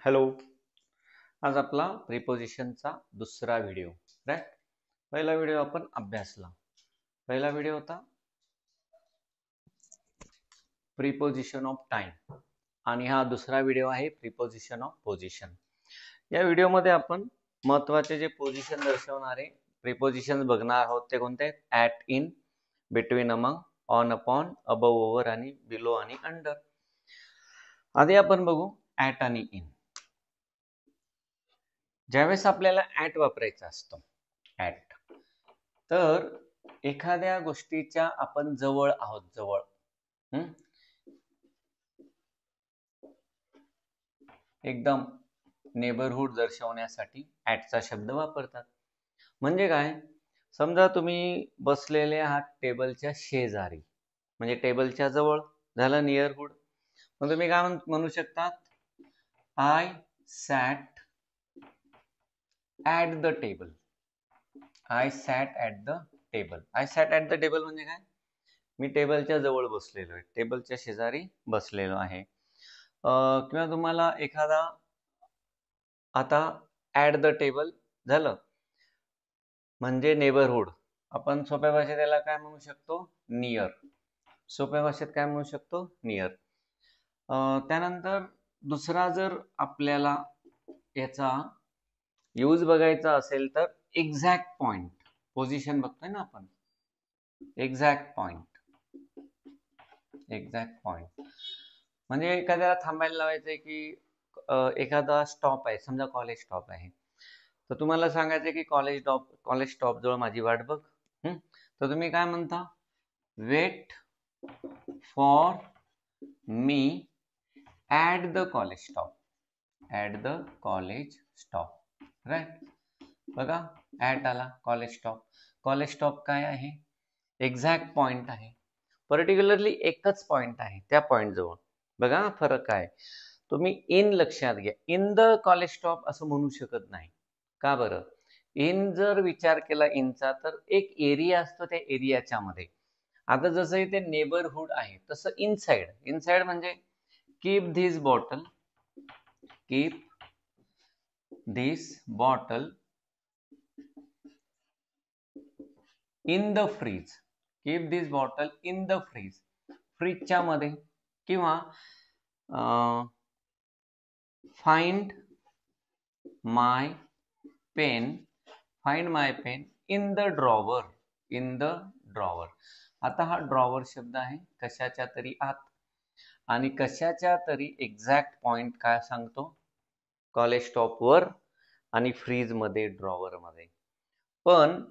Hello, आज आपला प्रिपोजिशनचा दुसरा व्हिडिओ. राईट, पहिला व्हिडिओ आपण अभ्यासला. पहिला व्हिडिओ होता प्रिपोजिशन ऑफ टाइम आणि हा दुसरा व्हिडिओ आहे प्रिपोजिशन ऑफ पोझिशन. या व्हिडिओमध्ये आपण महत्त्वाचे जे पोझिशन दर्शवणारे प्रिपोजिशन बघणार आहोत ते कोणते आहेत? At, in, between, among, on, upon, above, over आणि बिलो आणि अंडर. आधी आपण बघू ॲट आणि इन. ज्यावेळेस आपल्याला ॲट वापरायचा असतो, ॲट, तर एखाद्या गोष्टीच्या आपण जवळ आहोत, जवळ, एकदम नेबरहूड दर्शवण्यासाठी ॲटचा शब्द वापरतात. म्हणजे काय? समजा तुम्ही बसलेले आहात टेबलच्या शेजारी, म्हणजे टेबलच्या जवळ, झालं नियरहूड. मग तुम्ही काय म्हणू शकता? I sat at the table. I sat at the table. I sat at the table म्हणजे काय? मी टेबलच्या जवळ बसलेलो आहे, टेबलच्या शेजारी बसलेलो आहे. किंवा तुम्हाला एखादा आता ॲट द टेबल झालं म्हणजे नेबरहूड. आपण सोप्या भाषेत त्याला काय म्हणू शकतो? नियर. सोप्या भाषेत काय म्हणू शकतो? नियर. त्यानंतर दुसरा जर आपल्याला याचा यूज बघायचा असेल तर एक्झॅक्ट पॉइंट. पोझिशन बघतोय ना आपण, एक्झॅक्ट पॉइंट. एक्झॅक्ट पॉइंट म्हणजे एखाद्याला थांबायला लावायचंय की एखादा स्टॉप आहे, समजा कॉलेज स्टॉप आहे, तर तुम्हाला सांगायचं की कॉलेज स्टॉप जवळ माझी वाट बघ. तर तुम्ही काय म्हणता? Wait for me at the college stop. At the college stop. Right. बघा, ॲट आला, कॉलेज स्टॉप. कॉलेज स्टॉप काय आहे? एक्झॅक्ट पॉइंट आहे. पर्टिक्युलरली एकच पॉइंट आहे, त्या पॉइंट जवळ. बघा फरक आहे. तुम्ही इन लक्षात घ्या. इन द कॉलेज स्टॉप असं म्हणू शकत नाही. का बरं? इन जर विचार केला इनचा, तर एक एरिया असतो, त्या एरियाच्या मध्ये. आता जसं इथे नेबरहूड आहे तसं इनसाइड. इनसाइड म्हणजे keep this bottle, keep this bottle in the fridge. Keep this bottle in the fridge. फ्रीजच्या मध्ये. किंवा find my pen, find my pen in the drawer. In the drawer. आता हा ड्रॉवर शब्द आहे कशाच्या तरी आत, आणि कशाच्या तरी एक्झॅक्ट पॉइंट काय सांगतो? कॉलेज स्टॉप वर आणि फ्रीज मध्ये, ड्रॉवर मध्ये. पण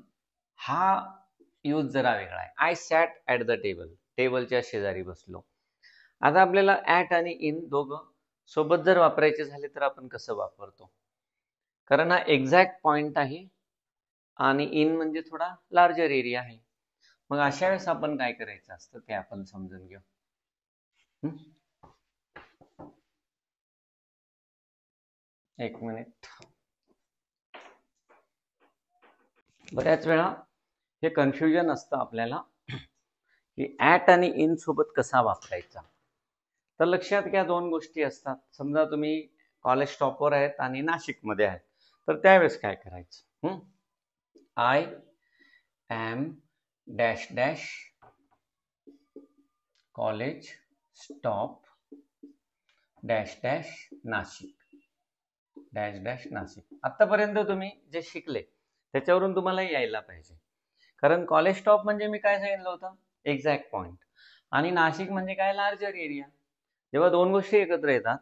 हा यूज जरा वेगळा आहे. I sat at the table. टेबलच्या शेजारी बसलो. आता आपल्याला ॲट आणि इन दोघं सोबत जर वापरायचे झाले तर आपण कसं वापरतो? कारण हा एक्झॅक्ट पॉइंट आहे आणि इन म्हणजे थोडा लार्जर एरिया आहे. मग अशा वेळेस आपण काय करायचं असतं ते आपण समजून घेऊ. एक मिनिट. बऱ्याच वेळा हे कन्फ्युजन असतं आपल्याला की ॲट आणि इन सोबत कसा वापरायचा. तर लक्षात घ्या, दोन गोष्टी असतात. समजा तुम्ही कॉलेज स्टॉपवर आहेत आणि नाशिकमध्ये आहेत, तर त्यावेळेस काय करायचं? I am dash dash college stop dash dash Nashik. Dash dash Nashik. आतापर्यंत तुम्ही जे शिकले त्याच्यावरून तुम्हाला यायला पाहिजे. कारण कॉलेज स्टॉप म्हणजे मी काय सांगितलं होतं? Exact point. आणि नाशिक म्हणजे काय? Larger area. जेव्हा दोन गोष्टी एकत्र येतात,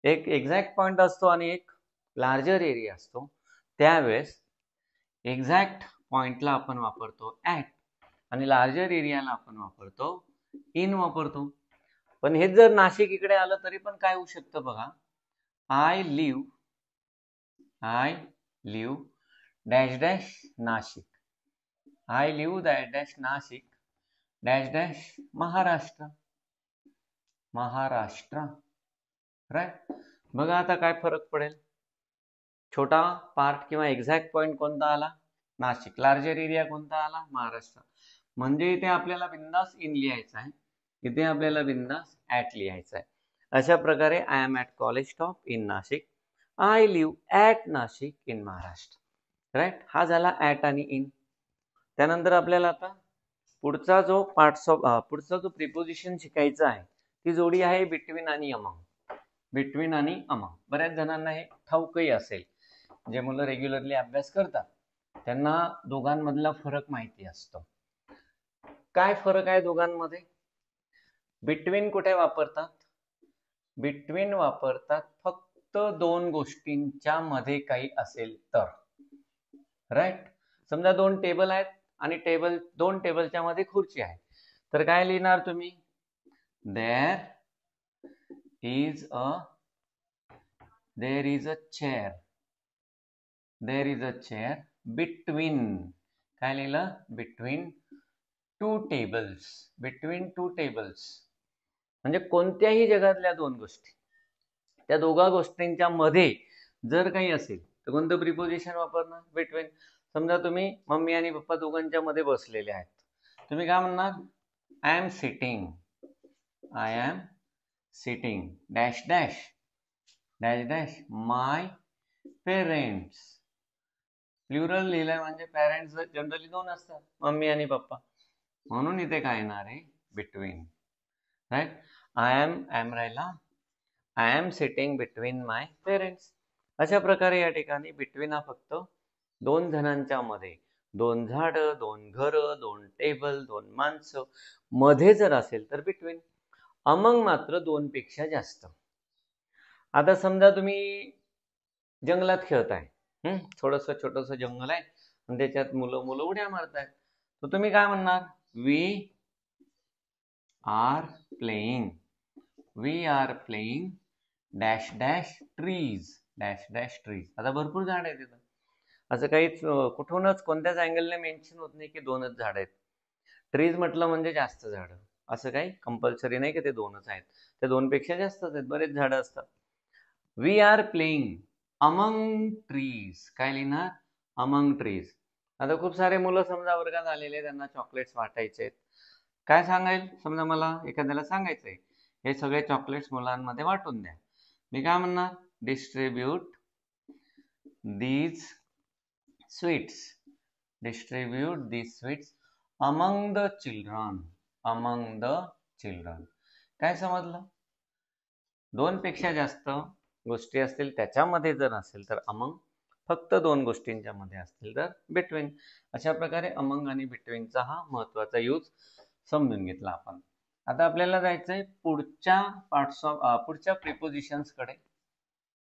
एक एक्झॅक्ट पॉइंट असतो आणि एक लार्जर एरिया असतो, त्यावेळेस एक्झॅक्ट पॉइंटला आपण वापरतो ॲट आणि लार्जर एरियाला आपण वापरतो इन वापरतो. पण हेच जर नाशिक इकडे आलं तरी पण काय होऊ शकतं बघा. I live dash dash Nashik. I live dash dash Nashik dash dash Maharashtra. Maharashtra. Right. बघा आता काय फरक पडेल. छोटा पार्ट किंवा एक्झॅक्ट पॉइंट कोणता आला? नाशिक. लार्जर एरिया कोणता आला? महाराष्ट्र. म्हणजे इथे आपल्याला बिंदास इन लिहायचं आहे, इथे आपल्याला बिंदास ॲट लिहायचं आहे. अशा प्रकारे I am at college stop in Nashik. I live at Nashik in Maharashtra. Right, हा झाला ॲट आणि इन. त्यानंतर आपल्याला आता पुढचा जो पुढचा जो प्रिपोजिशन शिकायचा आहे ती जोडी आहे बिटवीन आणि अमंग. बिटवीन आणि अमंग बऱ्याच जणांना हे ठाऊकही असेल. जे मुलं रेग्युलरली अभ्यास करतात त्यांना दोघांमधला फरक माहिती असतो. काय फरक आहे दोघांमध्ये? बिटवीन कुठे वापरतात? बिटवीन वापरतात फक्त दोन गोष्टींच्या मध्ये काही असेल तर. राईट, समजा दोन टेबल आहेत आणि दोन टेबलच्या मध्ये खुर्ची आहे, तर काय लिहिणार तुम्ही? देर is a chair. There is a chair between. काय लिहिलं? Between two tables. Between two tables म्हणजे कोणत्याही जगातल्या दोन गोष्टी, त्या दोघा गोष्टींच्या मध्ये जर काही असेल तर कोणतं प्रिपोजिशन वापरणार? बिटवीन. समजा तुम्ही मम्मी आणि पप्पा दोघांच्या मध्ये बसलेले आहेत, तुम्ही काय म्हणणार? I am sitting. I am sitting dash dash dash dash my parents. Plural लिहिलंय म्हणजे पॅरेंट्स जनरली दोन असतात, मम्मी आणि पप्पा, म्हणून इथे काय येणार आहे? बिटवीन. राईट, आय एम राहिला I am sitting between my parents. अशा प्रकारे या ठिकाणी बिटवीन हा फक्त दोन जणांच्या मध्ये, दोन झाडं, दोन घरं, दोन टेबल, दोन माणसं मध्ये जर असेल तर बिटवीन. अमंग मात्र दोन पेक्षा जास्त. आता समजा तुम्ही जंगलात खेळताय, थोडस छोटस जंगल आहे आणि त्याच्यात मुलं उड्या मारतायत, तर तुम्ही काय म्हणणार? We are playing. We are playing dash dash trees. Dash dash trees. आता भरपूर झाड आहेत तिथं, असं काहीच कुठूनच कोणत्याच अँगलने मेन्शन होत नाही की दोनच झाड आहेत. ट्रीज म्हटलं म्हणजे जास्त झाडं, असं काही कंपल्सरी नाही की ते दोनच आहेत, ते दोनपेक्षा जास्तच आहेत, बरेच झाडं असतात. We are playing among trees. काय लिहिणार? Among trees. आता खूप सारे मुलं समजा वर्गात आलेले, त्यांना चॉकलेट्स वाटायचे आहेत. काय सांगायला? समजा मला एखाद्याला सांगायचंय हे सगळे चॉकलेट्स मुलांमध्ये वाटून द्या, मी काय म्हणणार? Distribute these sweets. Distribute these sweets among the children. Among the children. काय समजलं? दोन पेक्षा जास्त गोष्टी असतील त्याच्यामध्ये जर असेल तर अमंग, फक्त दोन गोष्टींच्या मध्ये असतील तर बिटवीन. अशा प्रकारे अमंग आणि बिटवीनचा हा महत्वाचा यूज समजून घेतला आपण. आता आपल्याला जायचंय पुढच्या प्रिपोजिशन्स कडे,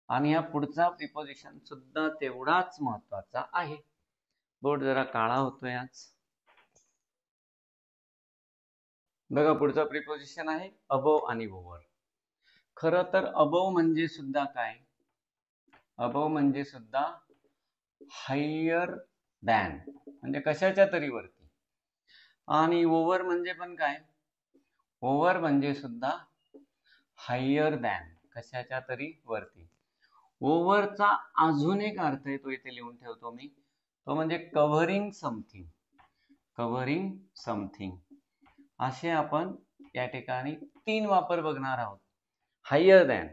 आणि हा पुढचा प्रिपोजिशन सुद्धा तेवढाच महत्वाचा आहे. बोर्ड जरा काळा होतोय आज. बघा, पुढचा प्रिपोजिशन आहे अबोव आणि ओव्हर. खरं तर अबोव म्हणजे सुद्धा काय? अबोव म्हणजे सुद्धा हायर दॅन, म्हणजे कशाच्या तरी वरती. आणि ओव्हर म्हणजे पण काय? ओव्हर म्हणजे सुद्धा हायर दॅन, कशाच्या तरी वरती. ओव्हरचा अजून एक अर्थ आहे, तो इथे लिहून ठेवतो मी, तो म्हणजे कव्हरिंग समथिंग. Covering something. असे आपण या ठिकाणी तीन वापर बघणार आहोत. Higher than.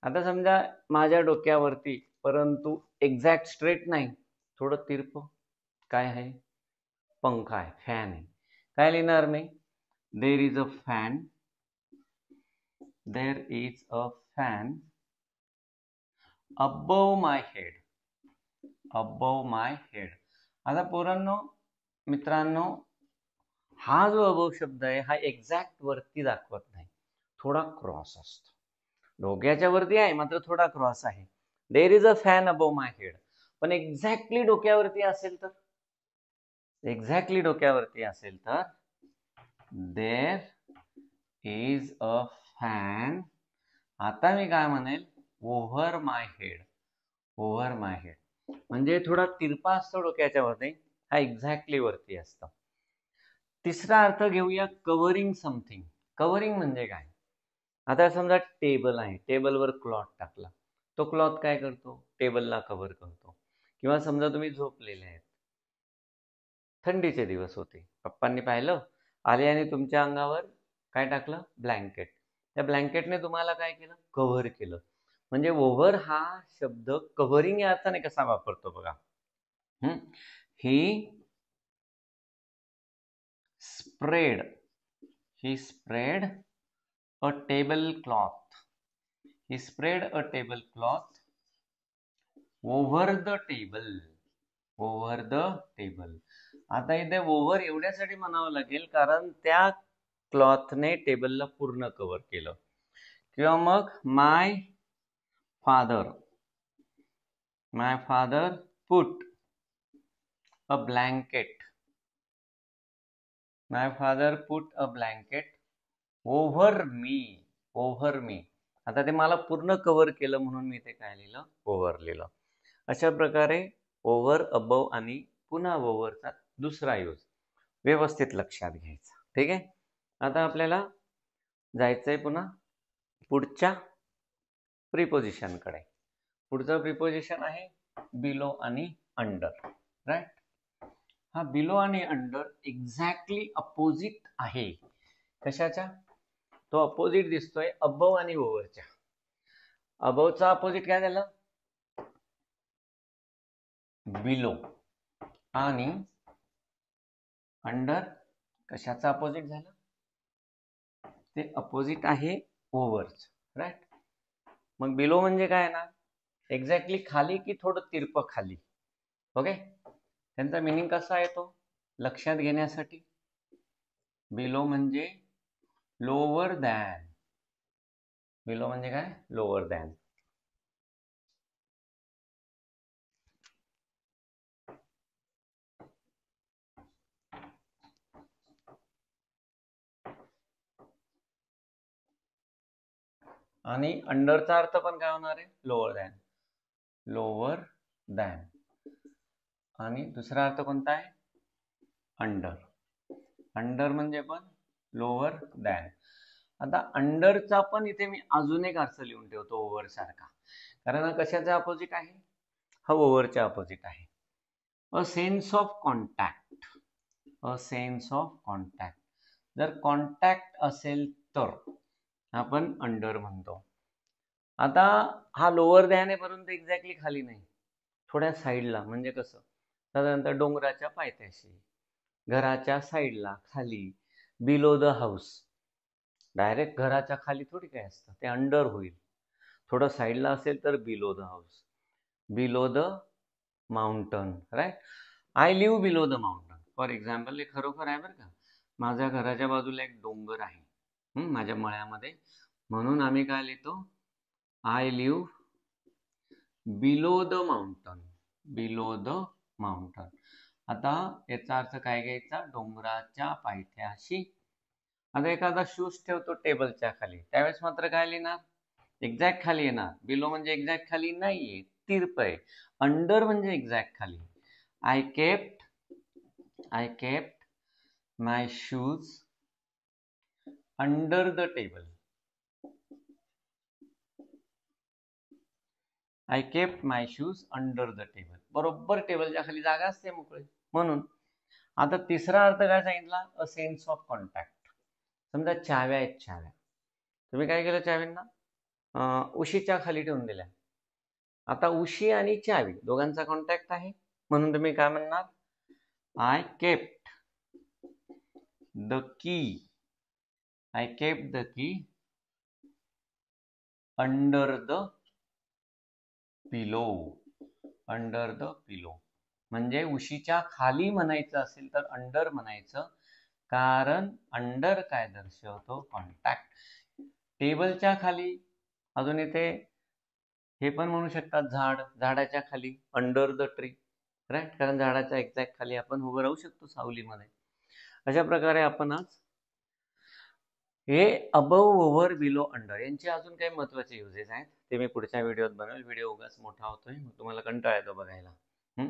आता समजा माझ्या डोक्यावरती, परंतु एक्झॅक्ट स्ट्रेट नाही, थोडं तिरप, काय आहे? पंखा आहे, फॅन आहे. काय लिहिणार मी? There is a fan. There is a fan above my head. Above my head. आता पोरांनो, मित्रांनो, हा जो अबोव शब्द आहे हा एक्झॅक्ट वरती दाखवत नाही, थोडा क्रॉस असतो. डोक्याच्या वरती आहे मात्र थोडा क्रॉस आहे. देर is a fan above my head. पण एक्झॅक्टली डोक्यावरती असेल तर, एक्झॅक्टली डोक्यावरती असेल तर देर इज अ फॅन. आता मी काय म्हणेल? ओव्हर माय हेड. ओव्हर माय हेड म्हणजे थोडा तिरपा असतो डोक्याच्या वरती, हा एक्झॅक्टली वरती असतो. तिसरा अर्थ घेऊया, कव्हरिंग समथिंग. कव्हरिंग म्हणजे काय? आता समजा टेबल आहे, टेबलवर क्लॉथ टाकला, तो क्लॉथ काय करतो? टेबलला कव्हर करतो. किंवा समजा तुम्ही झोपलेले आहेत, थंडीचे दिवस होते, पप्पांनी पाहिलं, आले आणि तुमच्या अंगावर काय टाकलं? ब्लँकेट. त्या ब्लँकेटने तुम्हाला काय केलं, कव्हर केलं. म्हणजे ओव्हर हा शब्द कव्हरिंग या अर्थाने कसा वापरतो बघा. He spread a table cloth. He spread a table cloth over the table. आता इथे ओव्हर एवढ्यासाठी म्हणावं लागेल कारण त्या क्लॉथने टेबलला पूर्ण कव्हर केलं. किंवा मग my father put a blanket. Over me. आता ते मला पूर्ण कव्हर केलं म्हणून मी ते काय लिहिलं, ओव्हर लिहिलं. अशा प्रकारे ओव्हर, अबव आणि पुन्हा ओव्हरचा दुसरा यूज व्यवस्थित लक्षात घ्यायचा. ठीक आहे. आता आपल्याला जायचंय पुन्हा पुढच्या प्रिपोजिशनकडे. पुढचं प्रिपोजिशन आहे बिलो आणि अंडर. राईट. हा बिलो आणि अंडर एक्झॅक्टली अपोजिट आहे. कशाच्या? तो अपोजिट दिसतोय अबव आणि ओव्हरच्या. अबवचा अपोजिट काय झालं, बिलो. आणि अंडर कशाचा अपोजिट झालं, ते अपोजिट आहे ओव्हरच. राईट. मग बिलो म्हणजे काय ना, एक्झॅक्टली खाली की थोडं तिरपं खाली. ओके. त्यांचा मिनिंग कसा येतो लक्षात घेण्यासाठी. बिलो म्हणजे लोअर दॅन. बिलो म्हणजे काय, लोअर दॅन. आणि अंडरचा अर्थ पण काय होणार आहे, लोअर दॅन. आणि दुसरा अर्थ कोणता आहे, अंडर म्हणजे पण लोअर दॅन. आता अंडरचा पण इथे मी अजून एक अर्थ लिहून ठेवतो ओव्हर सारखा, कारण हा कशाचा अपोजिट आहे, हा ओव्हरच्या अपोजिट आहे. A sense of contact. जर कॉन्टॅक्ट असेल तर आपण अंडर म्हणतो. आता हा लोअर दॅन आहे परंतु एक्झॅक्टली खाली नाही, थोड्या साईडला. म्हणजे कसं, साधारणतः डोंगराच्या पायथ्याशी, घराच्या साईडला, खाली, बिलो द हाऊस. डायरेक्ट घराच्या खाली थोडी काय असतं, ते अंडर होईल. थोडं साईडला असेल तर below the house, below the mountain. Right. I live below the mountain. For example, हे खरोखर आहे बरं का. माझ्या घराच्या बाजूला एक डोंगर आहे माझ्या मळ्यामध्ये, म्हणून आम्ही काय लिहितो, I live below the mountain. आता याचा अर्थ काय घ्यायचा, डोंगराच्या पायथ्याशी. आता एखादा शूज ठेवतो टेबलच्या खाली, त्यावेळेस मात्र काय लिहिणार, एक्झॅक्ट खाली येणार. बिलो म्हणजे एक्झॅक्ट खाली नाहीये, तिरप आहे. अंडर म्हणजे एक्झॅक्ट खाली. I kept my shoes under the table. I kept my shoes under the table. बरोबर टेबलच्या खाली जागा असते मोकळी, म्हणून. आता तिसरा अर्थ काय सांगितला, अ सेन्स ऑफ कॉन्टॅक्ट. समजा चाव्या आहेत, तुम्ही काय केलं, चाव्यांना उशीच्या खाली ठेवून दिल्या. आता उशी आणि चावी दोघांचा कॉन्टॅक्ट आहे, म्हणून तुम्ही काय म्हणणार, I kept the key under the pillow. म्हणजे उशीच्या खाली म्हणायचं असेल तर अंडर म्हणायचं, कारण अंडर काय दर्शवतो, कॉन्टॅक्ट. टेबलच्या खाली, अजून इथे हे पण म्हणू शकतात, झाडाच्या खाली, अंडर द ट्री. राईट. कारण झाडाच्या एक्झॅक्ट खाली आपण उभं राहू शकतो सावलीमध्ये. अशा प्रकारे आपण आज हे अबव, ओव्हर, बिलो, अंडर यांचे अजून काही महत्वाचे युजेस आहेत, ते मी पुढच्या व्हिडिओत बनवेल. व्हिडिओ उगाच मोठा होतोय, तुम्हाला कंटाळा येतो बघायला.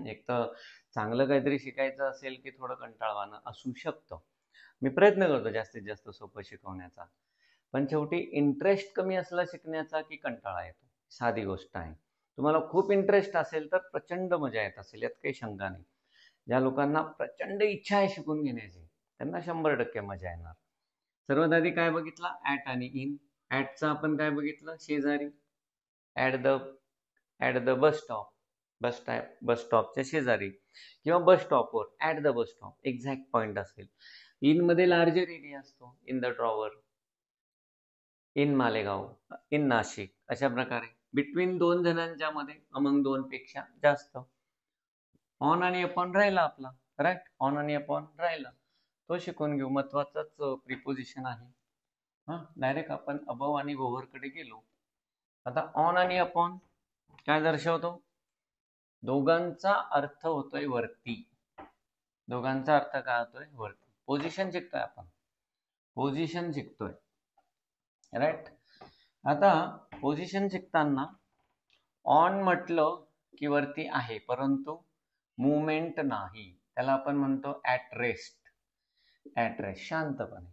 एक तर चांगलं काहीतरी शिकायचं असेल की थोडं कंटाळवाणं असू शकतं. मी प्रयत्न करतो जास्तीत जास्त सोपं शिकवण्याचा, पण शेवटी इंटरेस्ट कमी असला शिकण्याचा की कंटाळा येतो, साधी गोष्ट आहे. तुम्हाला खूप इंटरेस्ट असेल तर प्रचंड मजा येत असेल, यात काही शंका नाही. ज्या लोकांना प्रचंड इच्छा आहे शिकून घेण्याची, त्यांना 100% मजा येणार. सर्वात आधी काय बघितला, ॲट आणि इन. ऍटचं आपण काय बघितलं, शेजारी. At the bus stop, bus स्टॉपच्या शेजारी किंवा बस स्टॉपवर, at the bus stop exact point असेल. इन मध्ये लार्जर एरिया असतो, in the drawer, in Malegaon, in Nashik, अशा प्रकारे बिटवीन दोन जणांच्या मध्ये, अमंग दोन पेक्षा जास्त. ऑन आणि अपॉन राहिला आपला, राईट, ऑन आणि अपॉन राहिला, तो शिकून घेऊ, महत्वाचाच प्रिपोजिशन आहे. हा, डायरेक्ट आपण अबव आणि ओव्हर कडे गेलो. आता ऑन आणि अपॉन काय दर्शवतो, दोघांचा अर्थ होतोय वरती, दोघांचा अर्थ काय होतोय वरती. पोझिशन शिकतोय आपण, पोझिशन शिकतोय, राईट. आता पोझिशन शिकताना ऑन म्हटलं की वरती आहे, परंतु मुवमेंट नाही, त्याला आपण म्हणतो ऍट रेस्ट. ऍट रेस्ट, शांतपणे.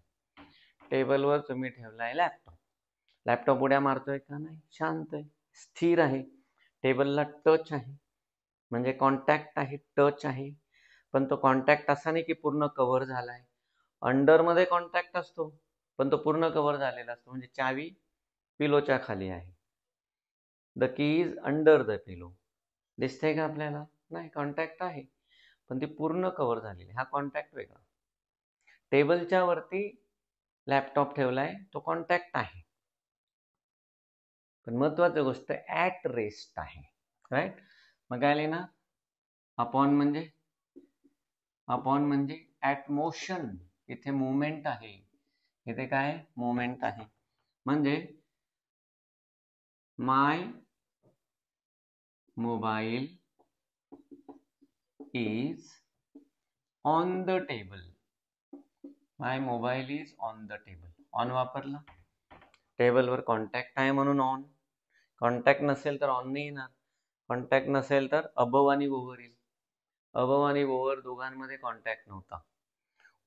टेबलवर तुम्ही ठेवलाय लॅपटॉप, लॅपटॉप उड्या मारतोय का नाही, शांत आहे, स्थिर आहे. टेबलला टच आहे, म्हणजे कॉन्टॅक्ट आहे, टच आहे, पण तो कॉन्टॅक्ट असा नाही की पूर्ण कव्हर झालाय. अंडरमध्ये कॉन्टॅक्ट असतो, पण तो पूर्ण कव्हर झालेला असतो, म्हणजे चावी पिलोच्या खाली आहे. The key is under the पिलो, दिसतंय का आपल्याला, नाही, कॉन्टॅक्ट आहे, पण ती पूर्ण कव्हर झालेली, हा कॉन्टॅक्ट वेगळा. टेबलच्या वरती लॅपटॉप ठेवलाय, तो कॉन्टॅक्ट आहे, पण महत्वाची गोष्ट ऍट रेस्ट आहे, राईट. मग काय लिहिणार, अपॉन म्हणजे ऍट मोशन, इथे मुवमेंट आहे, इथे काय मुवमेंट आहे, म्हणजे my mobile is on the table, my mobile is on the table. On वापरला, टेबलवर कॉन्टॅक्ट आहे म्हणून ऑन, कॉन्टॅक्ट नसेल तर ऑन नाही येणार, कॉन्टॅक्ट नसेल तर अबव आणि ओव्हर येईल. अबव आणि ओव्हर दोघांमध्ये कॉन्टॅक्ट नव्हता.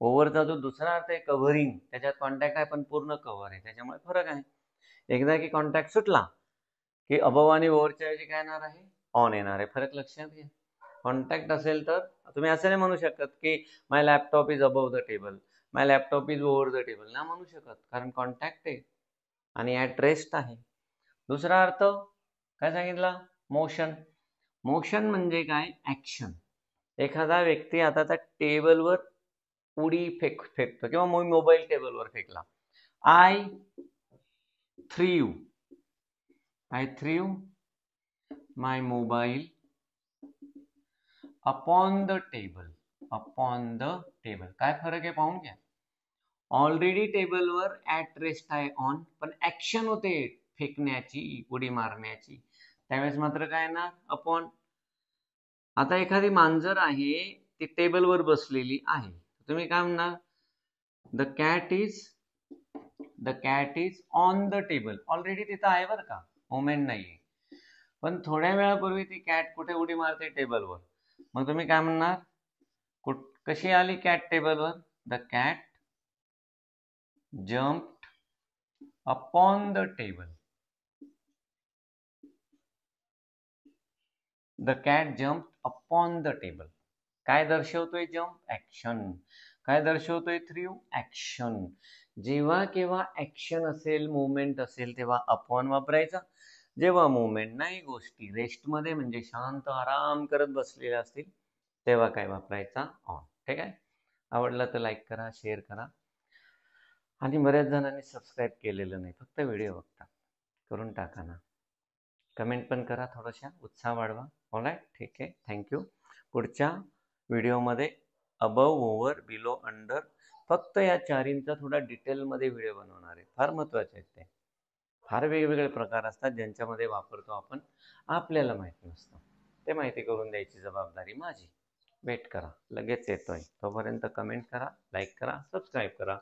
ओव्हरचा जो दुसरा अर्थ आहे कव्हरिंग, त्याच्यात कॉन्टॅक्ट आहे पण पूर्ण कव्हर आहे, त्याच्यामुळे फरक आहे. एकदा की कॉन्टॅक्ट सुटला की अबव आणि ओव्हरच्या ऐवजी काय येणार आहे, ऑन येणार आहे. फरक लक्षात घ्या. कॉन्टॅक्ट असेल तर तुम्ही असं नाही म्हणू शकत की my laptop is above the table, my laptop is over the table, नाही म्हणू शकत, कारण कॉन्टॅक्ट आहे आणि ऍट रेस्ट आहे. दुसरा अर्थ काय सांगितला, मोशन. मोशन म्हणजे काय, ऍक्शन. एखादा व्यक्ती आता त्या टेबलवर उडी फेकतो किंवा मोबाईल टेबलवर फेकला. I threw my mobile upon the table, काय फरक आहे पाहून घ्या. ऑलरेडी टेबलवर ऍट रेस्ट आहे ऑन, पण ऍक्शन होते फेकण्याची, उडी मारण्याची, त्यावेळेस मात्र काय ना अपॉन. आता एखादी मांजर आहे, ती टेबलवर बसलेली आहे, तुम्ही काय म्हणणार, the cat is on the table. Already तिथं आहे बरं का, मोमेंट नाहीये, पण थोड्या वेळापूर्वी ती कॅट कुठे उडी मारते, टेबलवर. मग तुम्ही काय म्हणणार, कशी आली कॅट टेबलवर, the cat jumped upon the table, the cat jumped upon the table. काय दर्शवतोय जम्प, ऍक्शन. काय दर्शवतोय थ्रीव, ऍक्शन. जेव्हा केव्हा ऍक्शन असेल, मुवमेंट असेल, तेव्हा अपॉन वापरायचा. जेव्हा मुवमेंट नाही, गोष्टी रेस्टमध्ये म्हणजे शांत आराम करत बसलेल्या असतील, तेव्हा काय वापरायचा, ऑन. ठीक आहे. आवडला तर लाईक करा, शेअर करा, आणि बऱ्याच जणांनी सबस्क्राईब केलेलं नाही, फक्त व्हिडिओ बघता, करून टाका ना. कमेंट पण करा, थोडासा उत्साह वाढवा. ऑलराईट, ठीक आहे, थँक्यू. पुढच्या व्हिडिओमध्ये अबव, ओव्हर, बिलो, अंडर, फक्त या चारींचा थोडा डिटेलमध्ये व्हिडिओ बनवणार आहे. फार महत्त्वाचे आहेत ते. फार वेगवेगळे प्रकार असतात ज्यांच्यामध्ये वापरतो आपण, आपल्याला माहिती नसतं, ते माहिती करून द्यायची जबाबदारी माझी. वेट करा, लगेच येतोय. तोपर्यंत कमेंट करा, लाईक करा, सबस्क्राईब करा,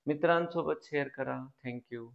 मित्रांसोबत शेअर करा. थँक्यू.